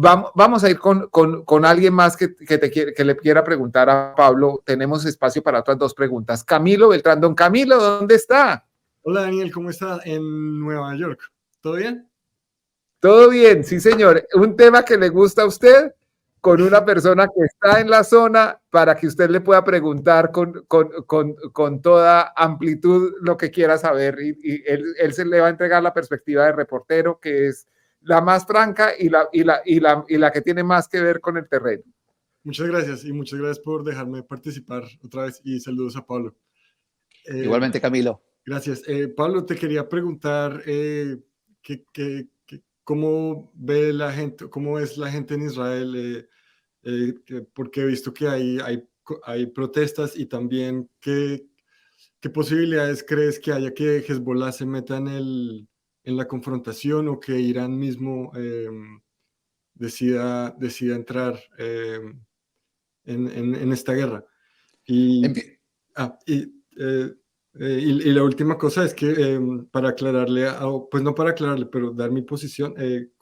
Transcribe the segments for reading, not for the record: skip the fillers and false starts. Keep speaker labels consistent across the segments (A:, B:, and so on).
A: Vamos a ir con alguien más que le quiera preguntar a Pablo. Tenemos espacio para otras dos preguntas. Camilo Beltrán. Don Camilo, ¿dónde está?
B: Hola Daniel, ¿cómo está? En Nueva York. ¿Todo bien?
A: Todo bien, sí señor. Un tema que le gusta a usted con una persona que está en la zona para que usted le pueda preguntar con toda amplitud lo que quiera saber y él se le va a entregar la perspectiva de reportero que es la más franca y la que tiene más que ver con el terreno.
B: Muchas gracias y muchas gracias por dejarme participar otra vez y saludos a Pablo.
C: Igualmente, Camilo.
B: Gracias. Pablo, te quería preguntar cómo ve la gente, cómo es la gente en Israel, porque he visto que hay protestas y también qué posibilidades crees que haya que Hezbollah se meta en la confrontación o que Irán mismo decida entrar en esta guerra. Y la última cosa es que para aclararle, pues no para aclararle, pero dar mi posición, en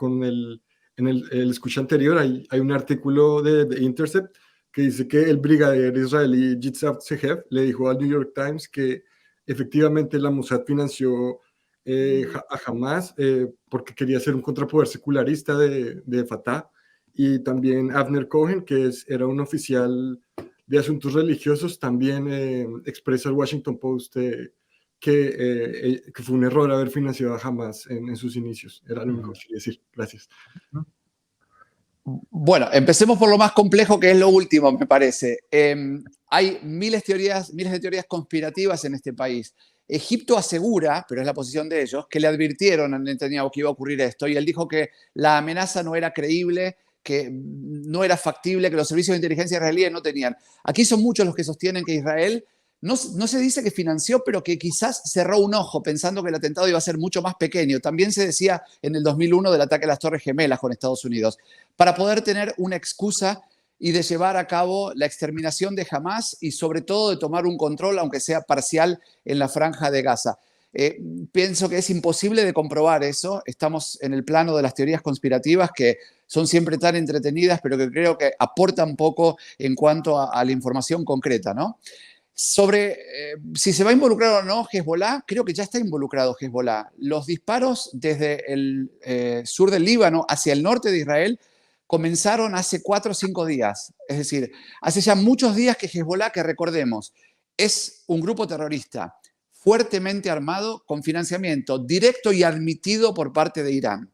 B: el escucha anterior hay un artículo de Intercept que dice que el brigadier israelí Yitzhak Sehev le dijo al New York Times que efectivamente la Mossad financió a Hamas porque quería ser un contrapoder secularista de Fatah, y también Avner Cohen, que era un oficial de asuntos religiosos, también expresa al Washington Post que fue un error haber financiado a Hamas en sus inicios. Era lo único que quería decir. Gracias.
C: Bueno, empecemos por lo más complejo, que es lo último, me parece. Hay miles de teorías conspirativas en este país. Egipto asegura, pero es la posición de ellos, que le advirtieron a Netanyahu que iba a ocurrir esto, y él dijo que la amenaza no era creíble, que no era factible, que los servicios de inteligencia israelíes no tenían. Aquí son muchos los que sostienen que Israel no se dice que financió, pero que quizás cerró un ojo pensando que el atentado iba a ser mucho más pequeño. También se decía en el 2001 del ataque a las Torres Gemelas con Estados Unidos, para poder tener una excusa y de llevar a cabo la exterminación de Hamas y sobre todo de tomar un control, aunque sea parcial, en la franja de Gaza. Pienso que es imposible de comprobar eso. Estamos en el plano de las teorías conspirativas que son siempre tan entretenidas, pero que creo que aportan poco en cuanto a la información concreta, ¿no? Sobre si se va a involucrar o no Hezbollah, creo que ya está involucrado Hezbollah. Los disparos desde el sur del Líbano hacia el norte de Israel comenzaron hace 4 o 5 días. Es decir, hace ya muchos días que Hezbollah, que recordemos, es un grupo terrorista fuertemente armado con financiamiento directo y admitido por parte de Irán.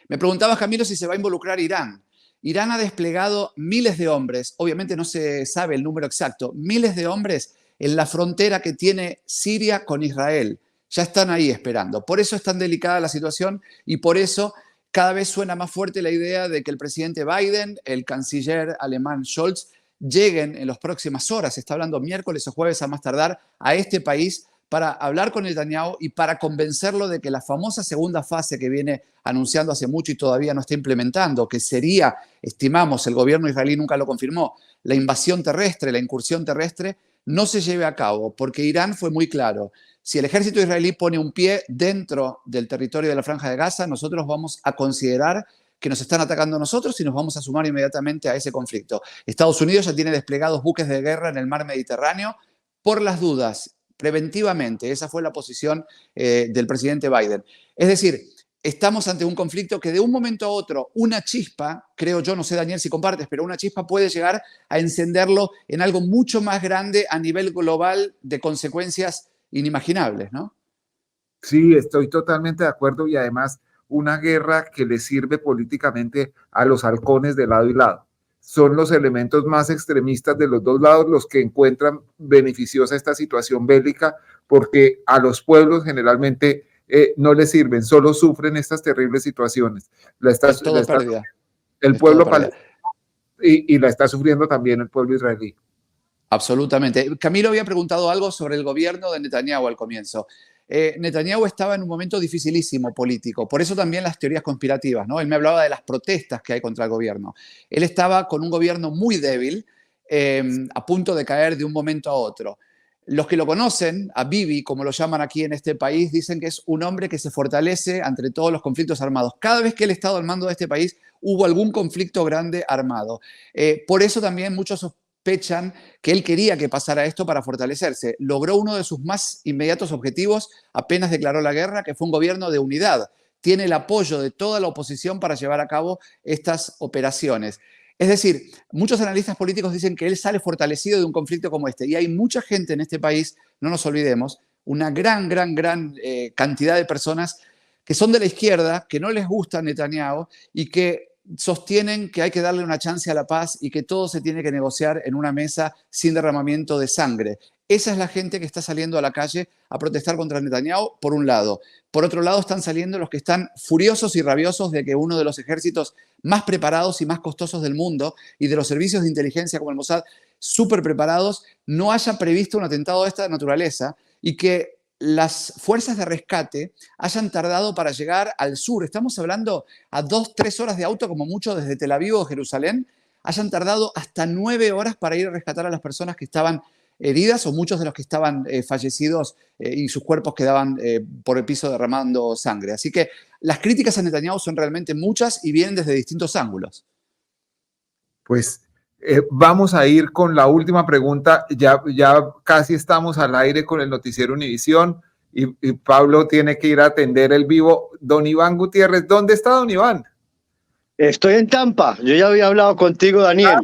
C: Me preguntaba Camilo si se va a involucrar Irán. Irán ha desplegado miles de hombres, obviamente no se sabe el número exacto, miles de hombres en la frontera que tiene Siria con Israel. Ya están ahí esperando. Por eso es tan delicada la situación y por eso cada vez suena más fuerte la idea de que el presidente Biden, el canciller alemán Scholz, lleguen en las próximas horas, se está hablando miércoles o jueves a más tardar, a este país para hablar con Netanyahu y para convencerlo de que la famosa segunda fase que viene anunciando hace mucho y todavía no está implementando, que sería, estimamos, el gobierno israelí nunca lo confirmó, la invasión terrestre, la incursión terrestre, no se lleve a cabo, porque Irán fue muy claro. Si el ejército israelí pone un pie dentro del territorio de la Franja de Gaza, nosotros vamos a considerar que nos están atacando a nosotros y nos vamos a sumar inmediatamente a ese conflicto. Estados Unidos ya tiene desplegados buques de guerra en el mar Mediterráneo por las dudas, preventivamente. Esa fue la posición del presidente Biden. Es decir, estamos ante un conflicto que de un momento a otro, una chispa, creo yo, no sé Daniel si compartes, pero una chispa puede llegar a encenderlo en algo mucho más grande a nivel global de consecuencias inimaginables, ¿no?
A: Sí, estoy totalmente de acuerdo y además una guerra que le sirve políticamente a los halcones de lado y lado. Son los elementos más extremistas de los dos lados los que encuentran beneficiosa esta situación bélica porque a los pueblos generalmente no les sirven, solo sufren estas terribles situaciones.
C: Es todo pérdida.
A: El pueblo palestino y la está sufriendo también el pueblo israelí.
C: Absolutamente. Camilo había preguntado algo sobre el gobierno de Netanyahu al comienzo. Netanyahu estaba en un momento dificilísimo político, por eso también las teorías conspirativas, ¿no? Él me hablaba de las protestas que hay contra el gobierno. Él estaba con un gobierno muy débil, a punto de caer de un momento a otro. Los que lo conocen, a Bibi, como lo llaman aquí en este país, dicen que es un hombre que se fortalece ante todos los conflictos armados. Cada vez que él ha estado al mando de este país, hubo algún conflicto grande armado. Por eso también muchos sospechan que él quería que pasara esto para fortalecerse. Logró uno de sus más inmediatos objetivos apenas declaró la guerra, que fue un gobierno de unidad. Tiene el apoyo de toda la oposición para llevar a cabo estas operaciones. Es decir, muchos analistas políticos dicen que él sale fortalecido de un conflicto como este. Y hay mucha gente en este país, no nos olvidemos, una gran cantidad de personas que son de la izquierda, que no les gusta Netanyahu y que sostienen que hay que darle una chance a la paz y que todo se tiene que negociar en una mesa sin derramamiento de sangre. Esa es la gente que está saliendo a la calle a protestar contra Netanyahu, por un lado. Por otro lado, están saliendo los que están furiosos y rabiosos de que uno de los ejércitos más preparados y más costosos del mundo y de los servicios de inteligencia como el Mossad, súper preparados, no haya previsto un atentado de esta naturaleza y que las fuerzas de rescate hayan tardado para llegar al sur. Estamos hablando a 2-3 horas de auto, como mucho, desde Tel Aviv o Jerusalén. Hayan tardado hasta 9 horas para ir a rescatar a las personas que estaban heridas o muchos de los que estaban fallecidos y sus cuerpos quedaban por el piso derramando sangre. Así que las críticas a Netanyahu son realmente muchas y vienen desde distintos ángulos.
A: Pues vamos a ir con la última pregunta. Ya casi estamos al aire con el noticiero Univisión y Pablo tiene que ir a atender el vivo. Don Iván Gutiérrez, ¿dónde está don Iván?
D: Estoy en Tampa. Yo ya había hablado contigo, Daniel.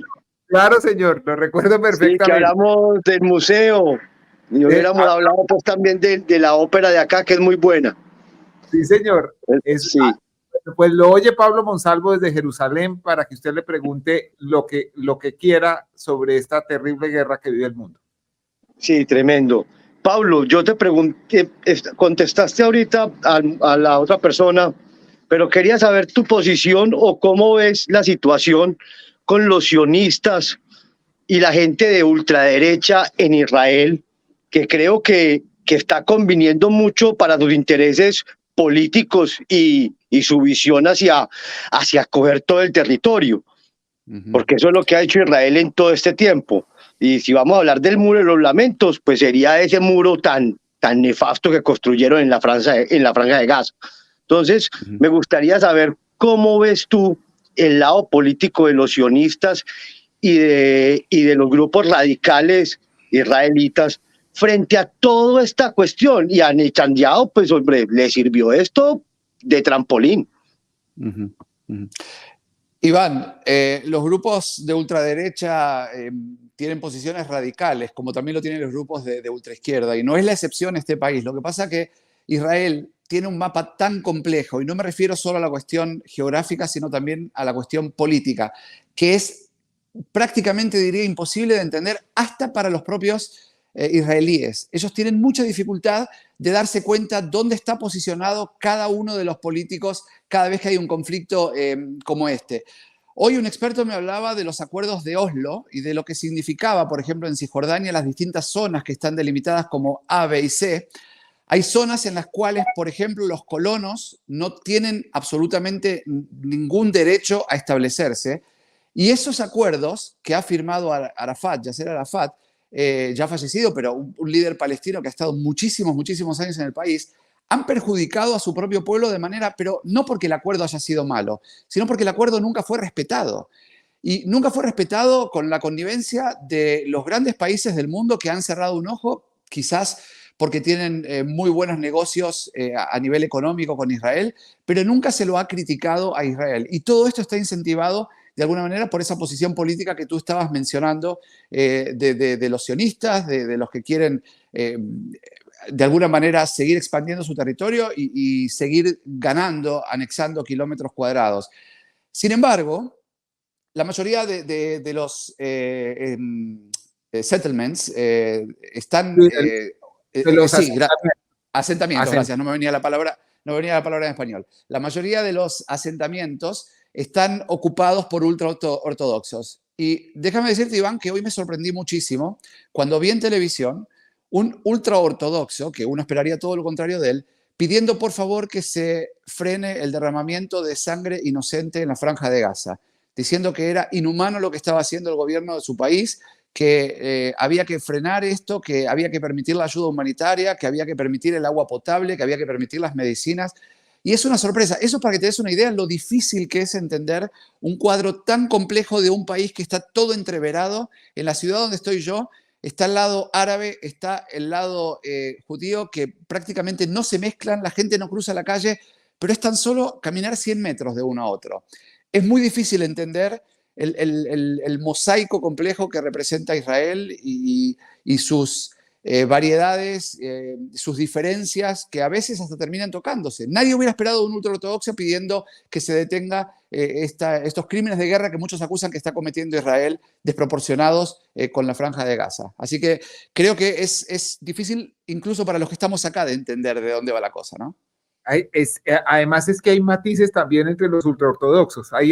A: Claro, señor, lo recuerdo perfectamente.
D: Sí, que hablamos del museo y hubiéramos hablado pues también de la ópera de acá, que es muy buena.
A: Sí, señor.
D: Sí.
A: Pues lo oye Pablo Monsalvo desde Jerusalén para que usted le pregunte lo que quiera sobre esta terrible guerra que vive el mundo.
D: Sí, tremendo. Pablo, yo te pregunté, contestaste ahorita a la otra persona, pero quería saber tu posición o cómo ves la situación con los sionistas y la gente de ultraderecha en Israel, que creo que está conviniendo mucho para sus intereses políticos y su visión hacia coger todo el territorio, porque eso es lo que ha hecho Israel en todo este tiempo. Y si vamos a hablar del muro de los lamentos, pues sería ese muro tan nefasto que construyeron en la franja de Gaza. Entonces, me gustaría saber cómo ves tú el lado político de los sionistas y de los grupos radicales israelitas frente a toda esta cuestión. Y a Netanyahu, pues hombre, le sirvió esto de trampolín.
C: Iván, los grupos de ultraderecha tienen posiciones radicales, como también lo tienen los grupos de ultraizquierda, y no es la excepción este país. Lo que pasa es que Israel tiene un mapa tan complejo, y no me refiero solo a la cuestión geográfica, sino también a la cuestión política, que es prácticamente, diría, imposible de entender hasta para los propios israelíes. Ellos tienen mucha dificultad de darse cuenta dónde está posicionado cada uno de los políticos cada vez que hay un conflicto como este. Hoy un experto me hablaba de los acuerdos de Oslo y de lo que significaba, por ejemplo, en Cisjordania, las distintas zonas que están delimitadas como A, B y C. Hay zonas en las cuales, por ejemplo, los colonos no tienen absolutamente ningún derecho a establecerse. Y esos acuerdos que ha firmado Yasser Arafat, ya fallecido, pero un líder palestino que ha estado muchísimos años en el país, han perjudicado a su propio pueblo de manera, pero no porque el acuerdo haya sido malo, sino porque el acuerdo nunca fue respetado. Y nunca fue respetado con la connivencia de los grandes países del mundo que han cerrado un ojo, quizás porque tienen muy buenos negocios a nivel económico con Israel, pero nunca se lo ha criticado a Israel. Y todo esto está incentivado de alguna manera por esa posición política que tú estabas mencionando de los sionistas, de los que quieren de alguna manera seguir expandiendo su territorio y seguir ganando, anexando kilómetros cuadrados. Sin embargo, la mayoría de los settlements están... asentamientos, gracias, no me venía la palabra en español. La mayoría de los asentamientos están ocupados por ultraortodoxos. Y déjame decirte, Iván, que hoy me sorprendí muchísimo cuando vi en televisión un ultraortodoxo, que uno esperaría todo lo contrario de él, pidiendo por favor que se frene el derramamiento de sangre inocente en la franja de Gaza, diciendo que era inhumano lo que estaba haciendo el gobierno de su país, que había que frenar esto, que había que permitir la ayuda humanitaria, que había que permitir el agua potable, que había que permitir las medicinas. Y es una sorpresa. Eso para que te des una idea lo difícil que es entender un cuadro tan complejo de un país que está todo entreverado. En la ciudad donde estoy yo está el lado árabe, está el lado judío, que prácticamente no se mezclan, la gente no cruza la calle, pero es tan solo caminar 100 metros de uno a otro. Es muy difícil entender el mosaico complejo que representa Israel y sus variedades, sus diferencias, que a veces hasta terminan tocándose. Nadie hubiera esperado un ultraortodoxo pidiendo que se detenga estos crímenes de guerra que muchos acusan que está cometiendo Israel, desproporcionados con la Franja de Gaza. Así que creo que es difícil, incluso para los que estamos acá, de entender de dónde va la cosa, ¿no?
A: Además es que hay matices también entre los ultraortodoxos. Hay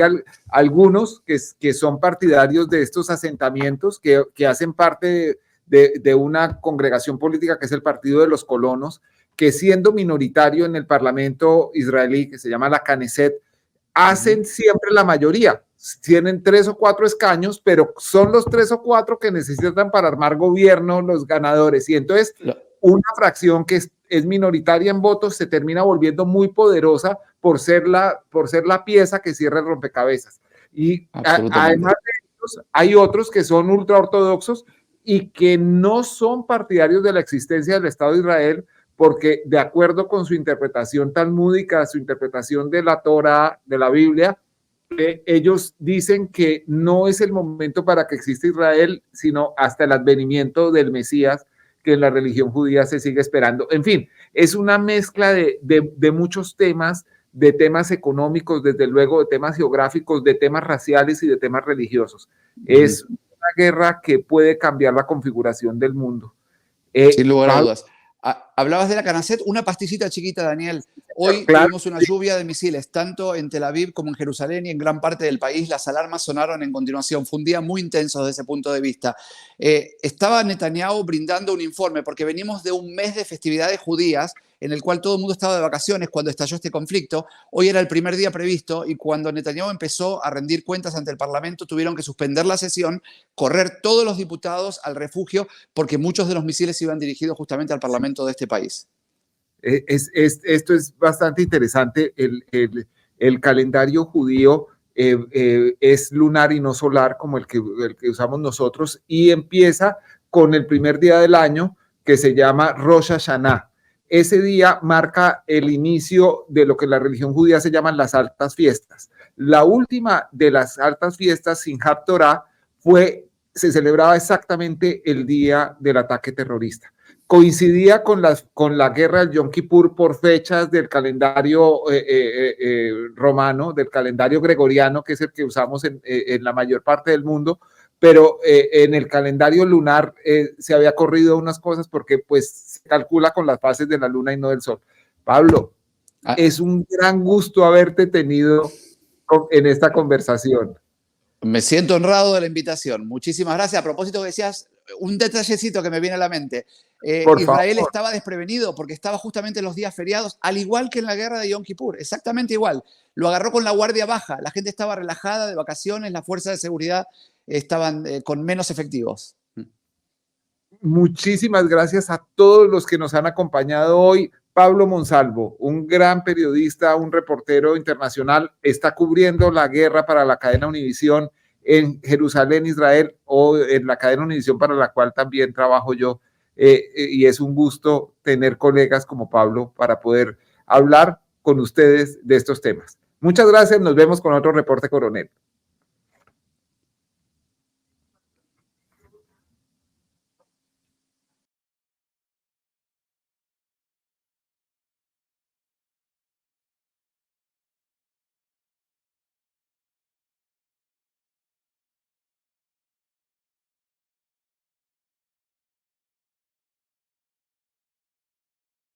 A: algunos que son partidarios de estos asentamientos, que hacen parte de una congregación política que es el Partido de los Colonos, que siendo minoritario en el Parlamento israelí, que se llama la Knesset, hacen siempre la mayoría. Tienen 3 o 4 escaños, pero son los 3 o 4 que necesitan para armar gobierno los ganadores. Y entonces una fracción que es minoritaria en votos se termina volviendo muy poderosa por ser la pieza que cierra el rompecabezas. Y además de ellos, hay otros que son ultraortodoxos y que no son partidarios de la existencia del Estado de Israel, porque de acuerdo con su interpretación talmúdica, su interpretación de la Torá, de la Biblia, ellos dicen que no es el momento para que exista Israel, sino hasta el advenimiento del Mesías, que en la religión judía se sigue esperando. En fin, es una mezcla de muchos temas, de temas económicos, desde luego, de temas geográficos, de temas raciales y de temas religiosos. Es una guerra que puede cambiar la configuración del mundo.
C: Sin lugar a dudas. Hablabas de la Knesset, una pastillita chiquita, Daniel. Hoy tuvimos una lluvia de misiles, tanto en Tel Aviv como en Jerusalén y en gran parte del país. Las alarmas sonaron en continuación. Fue un día muy intenso desde ese punto de vista. Estaba Netanyahu brindando un informe, porque venimos de un mes de festividades judías en el cual todo el mundo estaba de vacaciones cuando estalló este conflicto. Hoy era el primer día previsto y cuando Netanyahu empezó a rendir cuentas ante el Parlamento, tuvieron que suspender la sesión, correr todos los diputados al refugio, porque muchos de los misiles iban dirigidos justamente al Parlamento de este país.
A: Esto es bastante interesante. El calendario judío es lunar y no solar, como el que usamos nosotros, y empieza con el primer día del año, que se llama Rosh Hashanah. Ese día marca el inicio de lo que en la religión judía se llaman las altas fiestas. La última de las altas fiestas, Simchat Torah, se celebraba exactamente el día del ataque terrorista. Coincidía con la guerra del Yom Kippur por fechas del calendario romano, del calendario gregoriano, que es el que usamos en la mayor parte del mundo, pero en el calendario lunar se había corrido unas cosas porque pues se calcula con las fases de la luna y no del sol. Pablo, es un gran gusto haberte tenido en esta conversación.
C: Me siento honrado de la invitación. Muchísimas gracias. A propósito, decías un detallecito que me viene a la mente. Israel estaba desprevenido porque estaba justamente en los días feriados, al igual que en la guerra de Yom Kippur, exactamente igual. Lo agarró con la guardia baja, la gente estaba relajada de vacaciones, las fuerzas de seguridad estaban con menos efectivos.
A: Muchísimas gracias a todos los que nos han acompañado hoy. Pablo Monsalvo, un gran periodista, un reportero internacional, está cubriendo la guerra para la cadena Univisión en Jerusalén, Israel, o en la cadena Univisión para la cual también trabajo yo. Y es un gusto tener colegas como Pablo para poder hablar con ustedes de estos temas. Muchas gracias, nos vemos con otro Reporte Coronel.